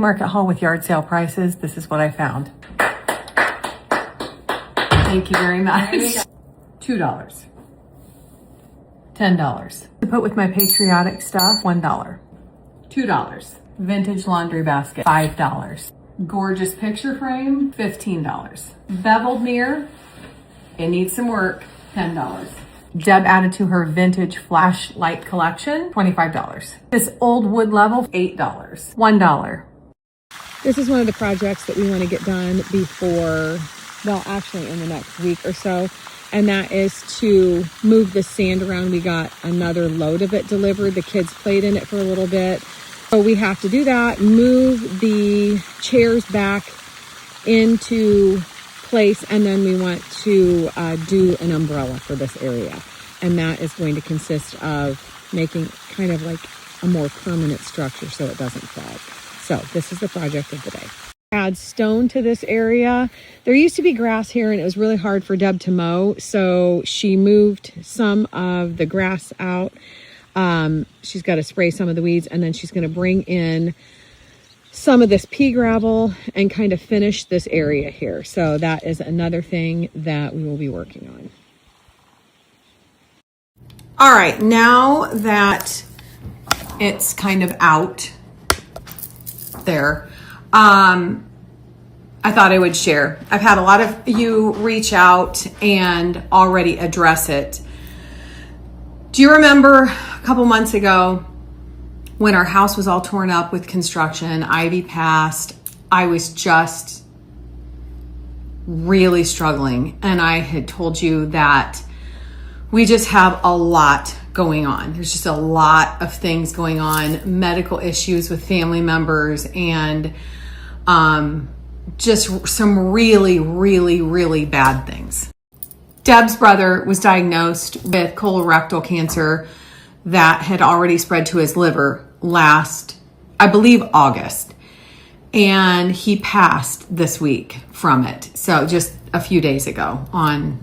Market haul with yard sale prices. This is what I found. Thank you very much. $2. $10. To put with my patriotic stuff, $1. $2. Vintage laundry basket, $5. Gorgeous picture frame, $15. Beveled mirror, it needs some work, $10. Deb added to her vintage flashlight collection, $25. This old wood level, $8. $1. This is one of the projects that we want to get done before, well, actually in the next week or so. And that is to move the sand around. We got another load of it delivered. The kids played in it for a little bit. So we have to do that, move the chairs back into place, and then we want to do an umbrella for this area. And that is going to consist of making kind of like a more permanent structure so it doesn't fall. So this is the project of the day. Add stone to this area. There used to be grass here and it was really hard for Deb to mow. So she moved some of the grass out. She's got to spray some of the weeds, and then she's going to bring in some of this pea gravel and kind of finish this area here. So that is another thing that we will be working on. All right, now that it's kind of out there, I thought I would share. I've had a lot of you reach out and already address it. Do you remember a couple months ago when our house was all torn up with construction, ivy passed, I was just really struggling. And I had told you that we just have a lot going on. There's just a lot of things going on, medical issues with family members, and just some really, really, really bad things. Deb's brother was diagnosed with colorectal cancer that had already spread to his liver last, I believe, August. And he passed this week from it. So just a few days ago on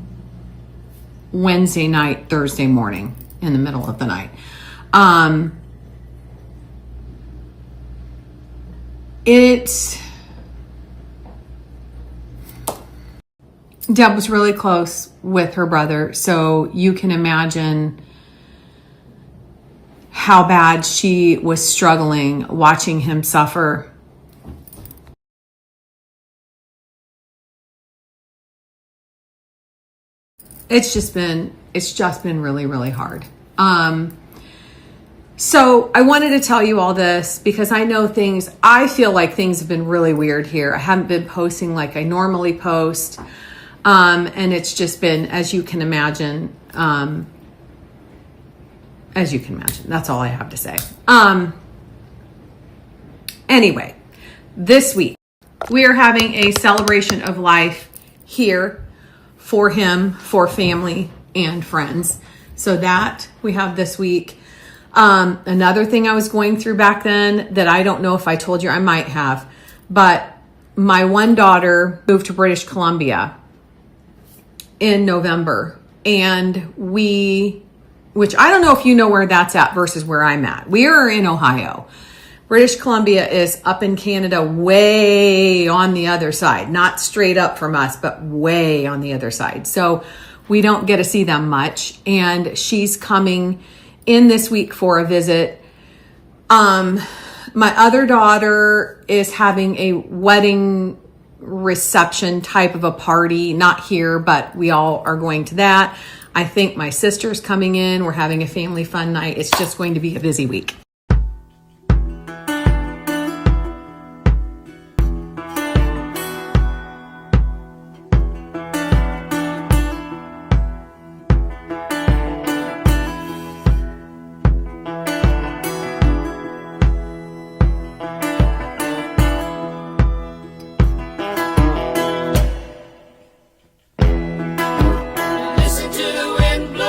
Wednesday night, Thursday morning, in the middle of the night. Deb was really close with her brother, so you can imagine how bad she was struggling watching him suffer. It's just been really, really hard. So I wanted to tell you all this because I feel like things have been really weird here. I haven't been posting like I normally post. And it's just been, as you can imagine, that's all I have to say. Anyway, this week we are having a celebration of life here for him, for family and friends. So that we have this week. Another thing I was going through back then that I don't know if I told you, I might have, but my one daughter moved to British Columbia in November, and which I don't know if you know where that's at versus where I'm at. We are in Ohio. British Columbia is up in Canada, way on the other side, not straight up from us, but way on the other side. So we don't get to see them much. And she's coming in this week for a visit. My other daughter is having a wedding reception type of a party, not here, but we all are going to that. I think my sister's coming in. We're having a family fun night. It's just going to be a busy week. Listen to the wind blow,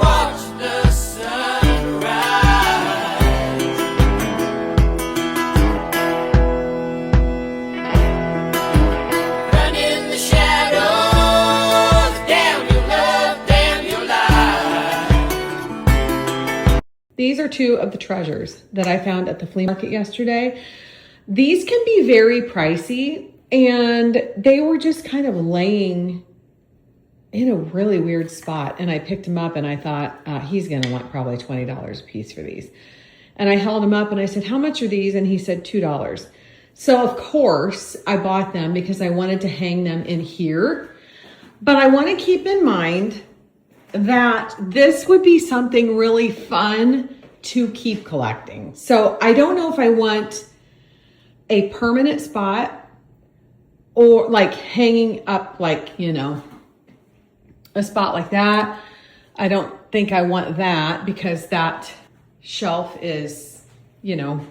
watch the sun rise. These are two of the treasures that I found at the flea market yesterday. These can be very pricey, and they were just kind of laying in a really weird spot. And I picked them up and I thought, he's gonna want probably $20 a piece for these. And I held him up and I said, how much are these? And he said, $2. So of course I bought them because I wanted to hang them in here. But I want to keep in mind that this would be something really fun to keep collecting. So I don't know if I want a permanent spot or like hanging up, like, you know, a spot like that. I don't think I want that because that shelf is, you know,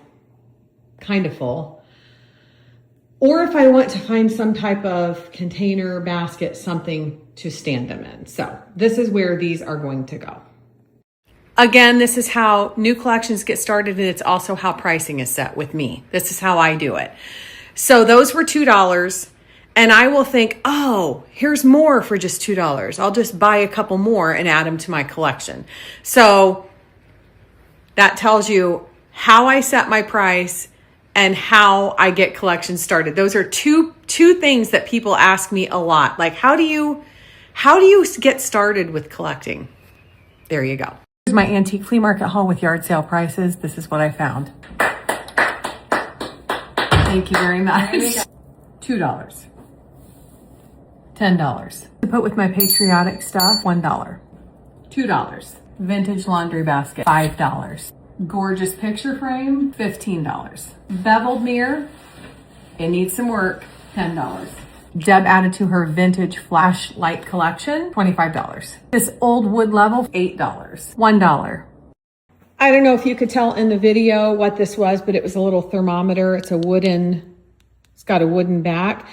kind of full. Or if I want to find some type of container, basket, something to stand them in. So this is where these are going to go. Again, this is how new collections get started, and it's also how pricing is set with me. This is how I do it. So those were $2, and I will think, oh, here's more for just $2. I'll just buy a couple more and add them to my collection. So that tells you how I set my price and how I get collections started. Those are two things that people ask me a lot. Like, how do you get started with collecting? There you go. Here's my antique flea market haul with yard sale prices. This is what I found. Thank you very much. $2. $10. To put with my patriotic stuff, $1. $2. Vintage laundry basket, $5. Gorgeous picture frame, $15. Beveled mirror, it needs some work, $10. Deb added to her vintage flashlight collection, $25. This old wood level, $8. $1. I don't know if you could tell in the video what this was, but it was a little thermometer. It's got a wooden back.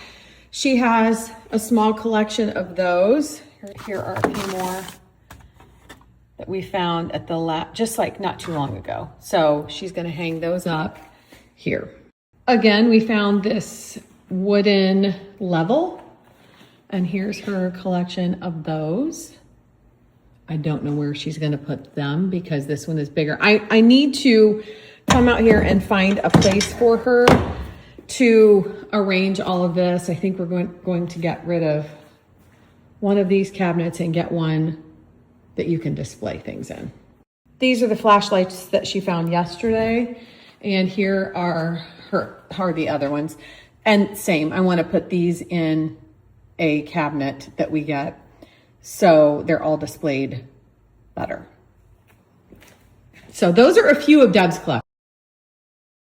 She has a small collection of those. Here are a few more that we found at the lab, just like not too long ago. So she's gonna hang those up here. Again, we found this wooden level, and here's her collection of those. I don't know where she's gonna put them because this one is bigger. I need to come out here and find a place for her to arrange all of this. I think we're going to get rid of one of these cabinets and get one that you can display things in. These are the flashlights that she found yesterday, and here are the other ones. And same, I want to put these in a cabinet that we get so they're all displayed better. So those are a few of Deb's collections.